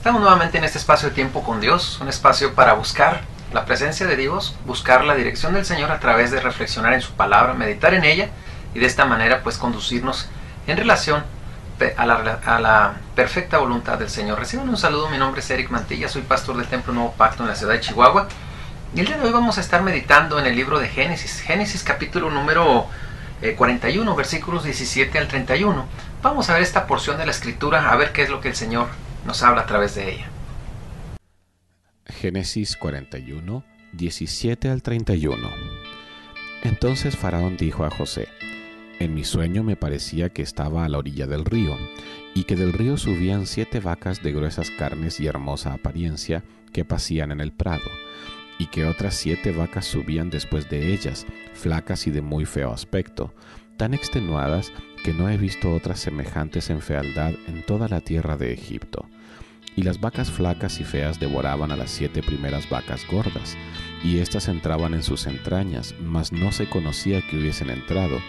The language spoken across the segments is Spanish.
Estamos nuevamente en este espacio de tiempo con Dios, un espacio para buscar la presencia de Dios, buscar la dirección del Señor a través de reflexionar en su palabra, meditar en ella y de esta manera pues conducirnos en relación a la perfecta voluntad del Señor. Reciban un saludo, mi nombre es Eric Mantilla, soy pastor del Templo Nuevo Pacto en la ciudad de Chihuahua y el día de hoy vamos a estar meditando en el libro de Génesis capítulo número 41, versículos 17 al 31. Vamos a ver esta porción de la escritura, a ver qué es lo que el Señor nos habla a través de ella. Génesis 41, 17 al 31. Entonces Faraón dijo a José: En mi sueño me parecía que estaba a la orilla del río, y que del río subían 7 vacas de gruesas carnes y hermosa apariencia que pacían en el prado, y que otras 7 vacas subían después de ellas, flacas y de muy feo aspecto, tan extenuadas que no he visto otras semejantes en fealdad en toda la tierra de Egipto. Y las vacas flacas y feas devoraban a las 7 primeras vacas gordas, y éstas entraban en sus entrañas, mas no se conocía que hubiesen entrado,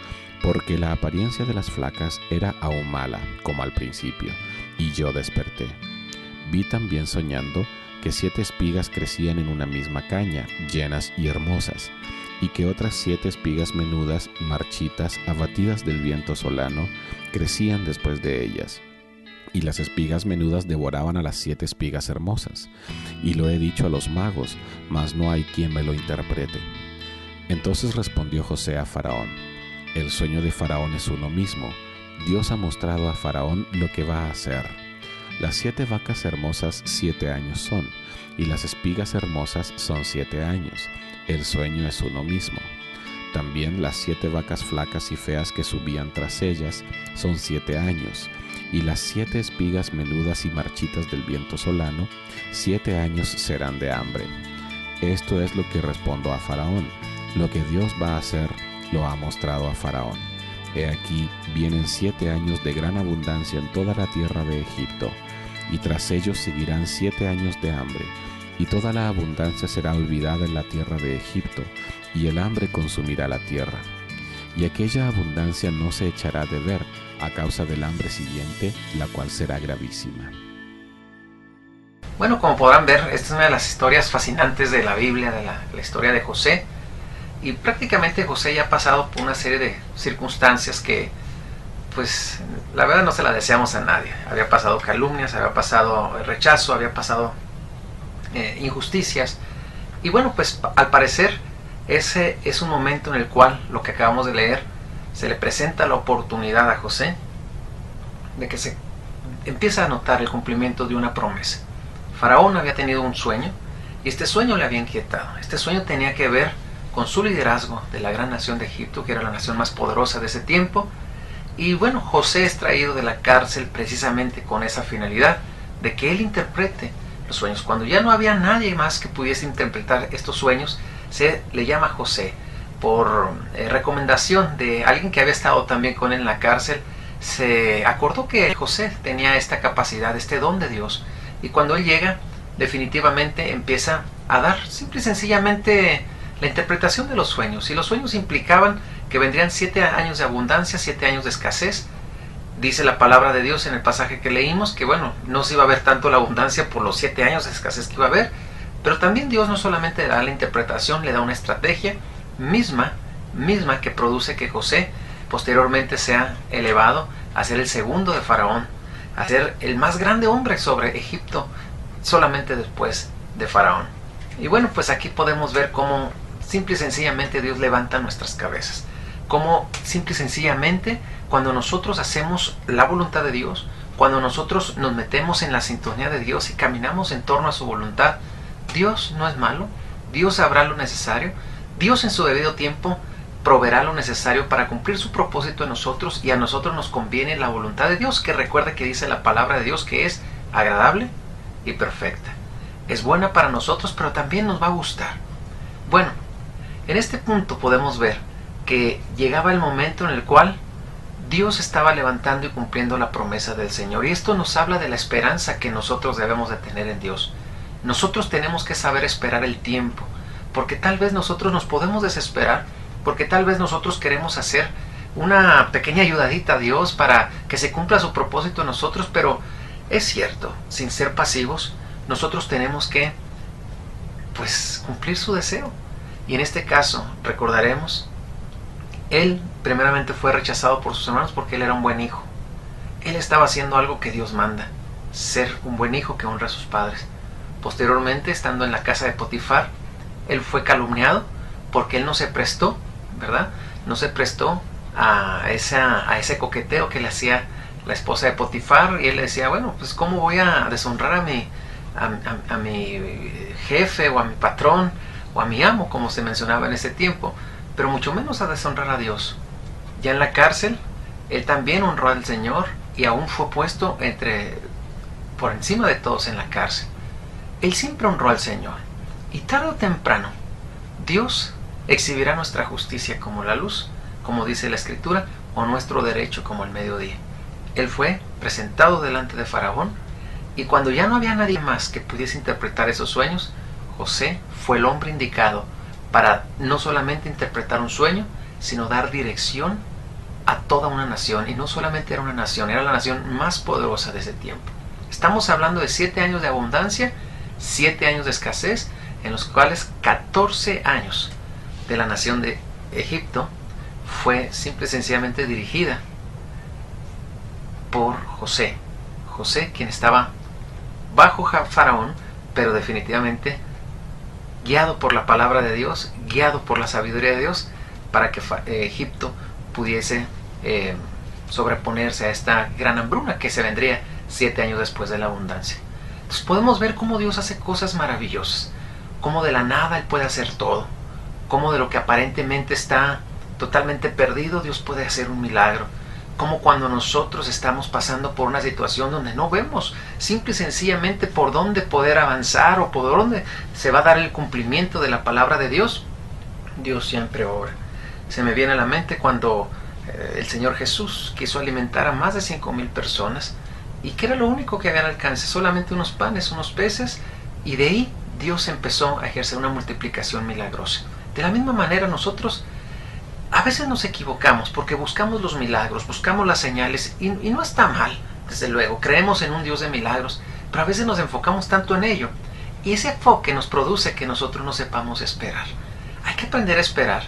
porque la apariencia de las flacas era aún mala, como al principio, y yo desperté. Vi también soñando que 7 espigas crecían en una misma caña, llenas y hermosas, y que otras 7 espigas menudas, marchitas, abatidas del viento solano, crecían después de ellas. Y las espigas menudas devoraban a las 7 espigas hermosas. Y lo he dicho a los magos, mas no hay quien me lo interprete. Entonces respondió José a Faraón: El sueño de Faraón es uno mismo. Dios ha mostrado a Faraón lo que va a hacer. Las 7 vacas hermosas 7 años son, y las espigas hermosas son 7 años. El sueño es uno mismo. También las 7 vacas flacas y feas que subían tras ellas son 7 años. Y las 7 espigas menudas y marchitas del viento solano, 7 años serán de hambre. Esto es lo que respondo a Faraón. Lo que Dios va a hacer lo ha mostrado a Faraón. He aquí, vienen 7 años de gran abundancia en toda la tierra de Egipto, y tras ellos seguirán 7 años de hambre, y toda la abundancia será olvidada en la tierra de Egipto, y el hambre consumirá la tierra. Y aquella abundancia no se echará de ver a causa del hambre siguiente, la cual será gravísima. Bueno, como podrán ver, esta es una de las historias fascinantes de la Biblia, de la historia de José. Y prácticamente José ya ha pasado por una serie de circunstancias que, pues, la verdad no se la deseamos a nadie. Había pasado calumnias, había pasado rechazo, había pasado injusticias. Y bueno, pues al parecer ese es un momento en el cual, lo que acabamos de leer, se le presenta la oportunidad a José de que se empieza a notar el cumplimiento de una promesa. Faraón había tenido un sueño y este sueño le había inquietado. Este sueño tenía que ver con su liderazgo de la gran nación de Egipto, que era la nación más poderosa de ese tiempo. Y bueno, José es traído de la cárcel precisamente con esa finalidad de que él interprete los sueños. Cuando ya no había nadie más que pudiese interpretar estos sueños, se le llama José. Por recomendación de alguien que había estado también con él en la cárcel, se acordó que José tenía esta capacidad, este don de Dios. Y cuando él llega, definitivamente empieza a dar simple y sencillamente la interpretación de los sueños. Y los sueños implicaban que vendrían 7 años de abundancia, 7 años de escasez. Dice la palabra de Dios en el pasaje que leímos que bueno, no se iba a ver tanto la abundancia por los 7 años de escasez que iba a haber, pero también Dios no solamente le da la interpretación, le da una estrategia misma que produce que José posteriormente sea elevado a ser el segundo de Faraón, a ser el más grande hombre sobre Egipto, solamente después de Faraón. Y bueno, pues aquí podemos ver cómo simple y sencillamente Dios levanta nuestras cabezas, cómo simple y sencillamente cuando nosotros hacemos la voluntad de Dios, cuando nosotros nos metemos en la sintonía de Dios y caminamos en torno a su voluntad, Dios no es malo, Dios sabrá lo necesario, Dios en su debido tiempo proveerá lo necesario para cumplir su propósito en nosotros, y a nosotros nos conviene la voluntad de Dios, que recuerda que dice la palabra de Dios que es agradable y perfecta. Es buena para nosotros, pero también nos va a gustar. Bueno, en este punto podemos ver que llegaba el momento en el cual Dios estaba levantando y cumpliendo la promesa del Señor, y esto nos habla de la esperanza que nosotros debemos de tener en Dios. Nosotros tenemos que saber esperar el tiempo, porque tal vez nosotros nos podemos desesperar, porque tal vez nosotros queremos hacer una pequeña ayudadita a Dios para que se cumpla su propósito en nosotros, pero Es cierto, sin ser pasivos, nosotros tenemos que, pues, cumplir su deseo. Y en este caso, recordaremos, él primeramente fue rechazado por sus hermanos porque él era un buen hijo. Él estaba haciendo algo que Dios manda, ser un buen hijo que honra a sus padres. Posteriormente, estando en la casa de Potifar, él fue calumniado porque él no se prestó, ¿verdad? No se prestó a ese coqueteo que le hacía la esposa de Potifar, y él le decía, bueno, pues ¿cómo voy a deshonrar a mi jefe o a mi patrón o a mi amo, como se mencionaba en ese tiempo? Pero mucho menos a deshonrar a Dios. Ya en la cárcel, él también honró al Señor y aún fue puesto por encima de todos en la cárcel. Él siempre honró al Señor, y tarde o temprano Dios exhibirá nuestra justicia como la luz, como dice la Escritura, o nuestro derecho como el mediodía. Él fue presentado delante de Faraón, y cuando ya no había nadie más que pudiese interpretar esos sueños, José fue el hombre indicado para no solamente interpretar un sueño, sino dar dirección a toda una nación. Y no solamente era una nación, era la nación más poderosa de ese tiempo. Estamos hablando de 7 años de abundancia, 7 años de escasez, en los cuales 14 años de la nación de Egipto fue simple y sencillamente dirigida por José. José, quien estaba bajo Faraón, pero definitivamente guiado por la palabra de Dios, guiado por la sabiduría de Dios, para que Egipto pudiese sobreponerse a esta gran hambruna que se vendría 7 años después de la abundancia. Entonces podemos ver cómo Dios hace cosas maravillosas, cómo de la nada Él puede hacer todo, cómo de lo que aparentemente está totalmente perdido, Dios puede hacer un milagro. Como cuando nosotros estamos pasando por una situación donde no vemos simple y sencillamente por dónde poder avanzar o por dónde se va a dar el cumplimiento de la palabra de Dios, Dios siempre obra. Se me viene a la mente cuando el Señor Jesús quiso alimentar a más de 5,000 personas, y que era lo único que había al alcance, solamente unos panes, unos peces, y de ahí Dios empezó a ejercer una multiplicación milagrosa. De la misma manera nosotros a veces nos equivocamos porque buscamos los milagros, buscamos las señales, y no está mal, desde luego, creemos en un Dios de milagros, pero a veces nos enfocamos tanto en ello, y ese enfoque nos produce que nosotros no sepamos esperar. Hay que aprender a esperar,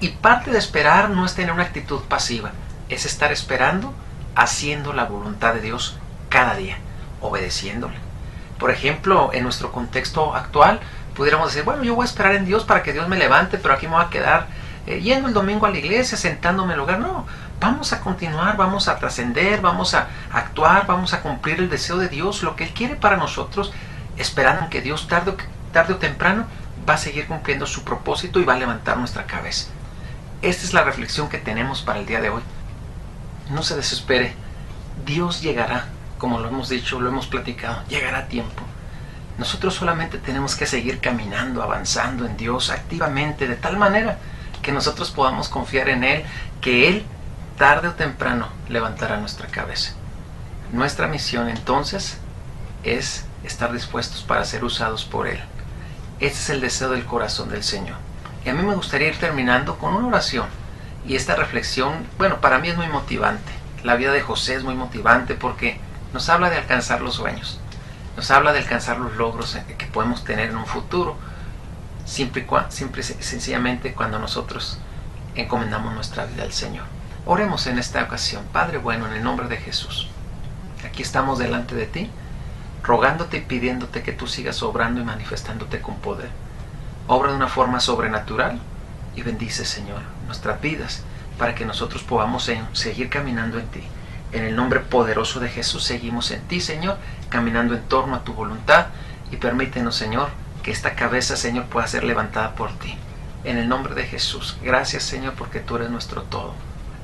y parte de esperar no es tener una actitud pasiva, es estar esperando, haciendo la voluntad de Dios cada día, obedeciéndole. Por ejemplo, en nuestro contexto actual, pudiéramos decir, bueno, yo voy a esperar en Dios para que Dios me levante, pero aquí me voy a quedar yendo el domingo a la iglesia, sentándome en el lugar. No, vamos a continuar, vamos a trascender, vamos a actuar, vamos a cumplir el deseo de Dios, lo que Él quiere para nosotros, esperando que Dios tarde o temprano va a seguir cumpliendo su propósito y va a levantar nuestra cabeza. Esta es la reflexión que tenemos para el día de hoy. No se desespere, Dios llegará, como lo hemos dicho, lo hemos platicado, llegará a tiempo. Nosotros solamente tenemos que seguir caminando, avanzando en Dios activamente, de tal manera que nosotros podamos confiar en Él, que Él tarde o temprano levantará nuestra cabeza. Nuestra misión entonces es estar dispuestos para ser usados por Él. Este es el deseo del corazón del Señor. Y a mí me gustaría ir terminando con una oración. Y esta reflexión, bueno, para mí es muy motivante. La vida de José es muy motivante porque nos habla de alcanzar los sueños, nos habla de alcanzar los logros que podemos tener en un futuro, simple y sencillamente cuando nosotros encomendamos nuestra vida al Señor. Oremos en esta ocasión. Padre bueno, en el nombre de Jesús, aquí estamos delante de ti, rogándote y pidiéndote que tú sigas obrando y manifestándote con poder. Obra de una forma sobrenatural y bendice, Señor, nuestras vidas para que nosotros podamos seguir caminando en ti. En el nombre poderoso de Jesús seguimos en ti, Señor, caminando en torno a tu voluntad, y permítenos, Señor, que esta cabeza, Señor, pueda ser levantada por ti. En el nombre de Jesús. Gracias, Señor, porque tú eres nuestro todo.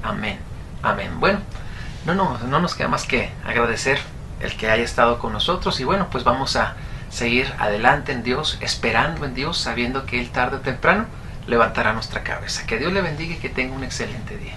Amén. Amén. Bueno, no nos queda más que agradecer el que haya estado con nosotros, y bueno, pues vamos a seguir adelante en Dios, esperando en Dios, sabiendo que Él tarde o temprano levantará nuestra cabeza. Que Dios le bendiga y que tenga un excelente día.